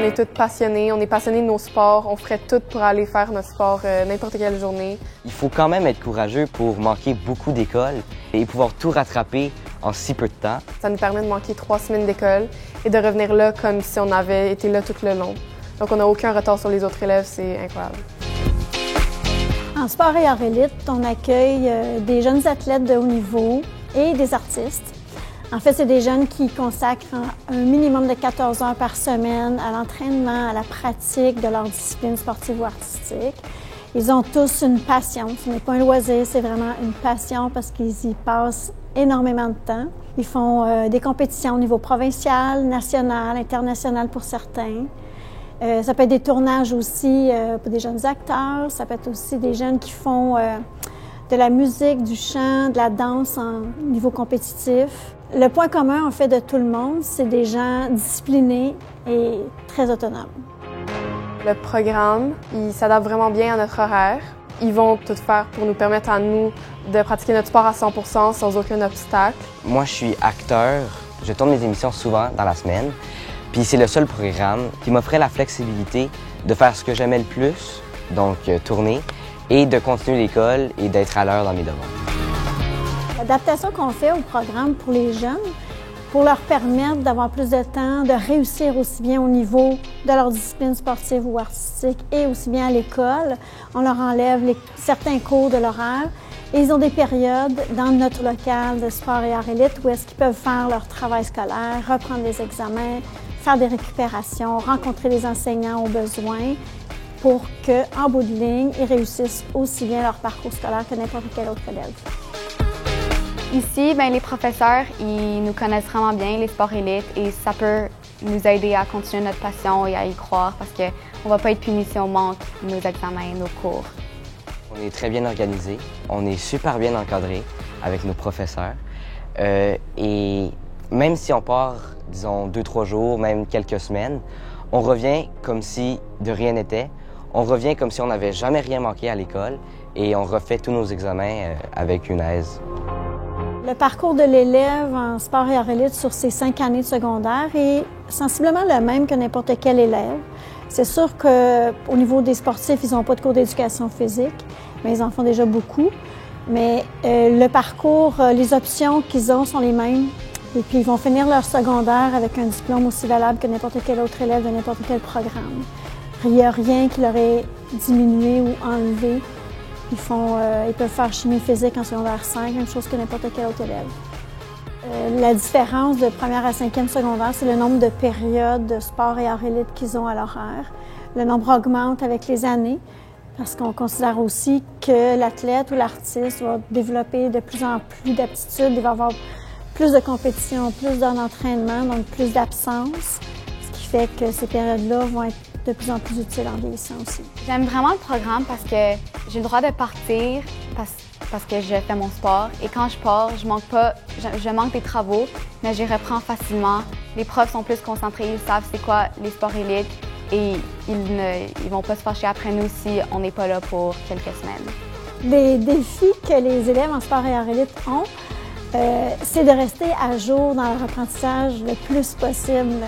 est toutes passionnées, on est passionnés de nos sports, on ferait tout pour aller faire notre sport n'importe quelle journée. Il faut quand même être courageux pour manquer beaucoup d'écoles et pouvoir tout rattraper en si peu de temps. Ça nous permet de manquer 3 semaines d'école et de revenir là comme si on avait été là tout le long. Donc on n'a aucun retard sur les autres élèves, c'est incroyable. En sport et art élite, on accueille des jeunes athlètes de haut niveau et des artistes. En fait, c'est des jeunes qui consacrent un minimum de 14 heures par semaine à l'entraînement, à la pratique de leur discipline sportive ou artistique. Ils ont tous une passion. Ce n'est pas un loisir, c'est vraiment une passion parce qu'ils y passent énormément de temps. Ils font des compétitions au niveau provincial, national, international pour certains. Ça peut être des tournages aussi pour des jeunes acteurs. Ça peut être aussi des jeunes qui font de la musique, du chant, de la danse en niveau compétitif. Le point commun, en fait, de tout le monde, c'est des gens disciplinés et très autonomes. Le programme, il s'adapte vraiment bien à notre horaire. Ils vont tout faire pour nous permettre à nous de pratiquer notre sport à 100% sans aucun obstacle. Moi, je suis acteur. Je tourne mes émissions souvent dans la semaine. Puis c'est le seul programme qui m'offrait la flexibilité de faire ce que j'aimais le plus, donc tourner, et de continuer l'école et d'être à l'heure dans mes devoirs. L'adaptation qu'on fait au programme pour les jeunes, pour leur permettre d'avoir plus de temps, de réussir aussi bien au niveau de leur discipline sportive ou artistique et aussi bien à l'école. On leur enlève certains cours de l'horaire et ils ont des périodes dans notre local de sport et art élite où est-ce qu'ils peuvent faire leur travail scolaire, reprendre les examens, faire des récupérations, rencontrer les enseignants au besoin pour qu'en bout de ligne, ils réussissent aussi bien leur parcours scolaire que n'importe quel autre élève. Ici, les professeurs, ils nous connaissent vraiment bien, les sports élites, et ça peut nous aider à continuer notre passion et à y croire parce qu'on ne va pas être punis si on manque nos examens, nos cours. On est très bien organisé, on est super bien encadré avec nos professeurs et même si on part, disons, 2-3 jours, même quelques semaines, on revient comme si de rien n'était. On revient comme si on n'avait jamais rien manqué à l'école et on refait tous nos examens avec une aise. Le parcours de l'élève en sport et art élite sur ces 5 années de secondaire est sensiblement le même que n'importe quel élève. C'est sûr qu'au niveau des sportifs, ils n'ont pas de cours d'éducation physique, mais ils en font déjà beaucoup. Mais le parcours, les options qu'ils ont sont les mêmes. Et puis, ils vont finir leur secondaire avec un diplôme aussi valable que n'importe quel autre élève de n'importe quel programme. Il n'y a rien qui leur ait diminué ou enlevé. Ils peuvent faire chimie physique en secondaire 5, même chose que n'importe quel autre élève. La différence de première à 5e secondaire, c'est le nombre de périodes de sport et art élite qu'ils ont à l'horaire. Le nombre augmente avec les années parce qu'on considère aussi que l'athlète ou l'artiste va développer de plus en plus d'aptitudes, il va avoir plus de compétition, plus d'heures d'entraînement, donc plus d'absence, ce qui fait que ces périodes-là vont être de plus en plus utiles en vieillissant aussi. J'aime vraiment le programme parce que j'ai le droit de partir parce que je fais mon sport. Et quand je pars, je manque des travaux, mais je les reprends facilement. Les profs sont plus concentrés, ils savent c'est quoi les sports élites et ils vont pas se fâcher après nous si on n'est pas là pour quelques semaines. Les défis que les élèves en sport et art élite ont, c'est de rester à jour dans leur apprentissage le plus possible.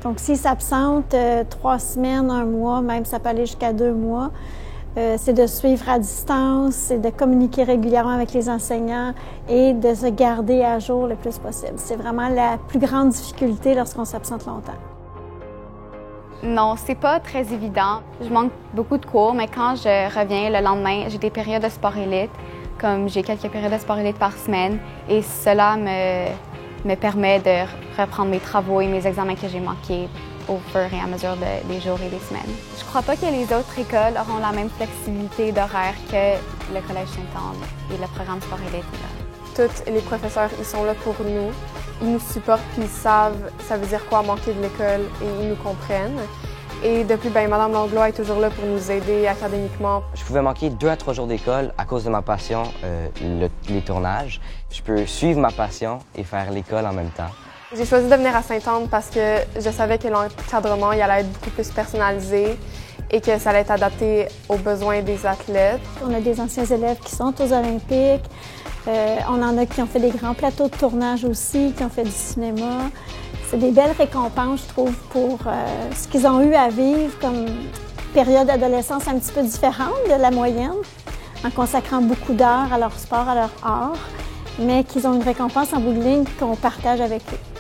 Donc, s'ils s'absentent 3 semaines, 1 mois, même ça peut aller jusqu'à 2 mois, c'est de suivre à distance, c'est de communiquer régulièrement avec les enseignants et de se garder à jour le plus possible. C'est vraiment la plus grande difficulté lorsqu'on s'absente longtemps. Non, c'est pas très évident. Je manque beaucoup de cours, mais quand je reviens le lendemain, j'ai des périodes de sport élite, comme j'ai quelques périodes de sport élite par semaine, et cela me permet de reprendre mes travaux et mes examens que j'ai manqués au fur et à mesure des jours et des semaines. Je crois pas que les autres écoles auront la même flexibilité d'horaire que le Collège Sainte-Anne et le programme sport élite. Tous les professeurs, ils sont là pour nous. Ils nous supportent puis ils savent ça veut dire quoi manquer de l'école et ils nous comprennent. Et depuis, Mme Langlois est toujours là pour nous aider académiquement. Je pouvais manquer 2 à 3 jours d'école à cause de ma passion, les tournages. Je peux suivre ma passion et faire l'école en même temps. J'ai choisi de venir à Sainte-Anne parce que je savais que l'encadrement il allait être beaucoup plus personnalisé et que ça allait être adapté aux besoins des athlètes. On a des anciens élèves qui sont aux Olympiques. On en a qui ont fait des grands plateaux de tournage aussi, qui ont fait du cinéma. C'est des belles récompenses, je trouve, pour ce qu'ils ont eu à vivre comme période d'adolescence un petit peu différente de la moyenne, en consacrant beaucoup d'heures à leur sport, à leur art, mais qu'ils ont une récompense en bout de ligne qu'on partage avec eux.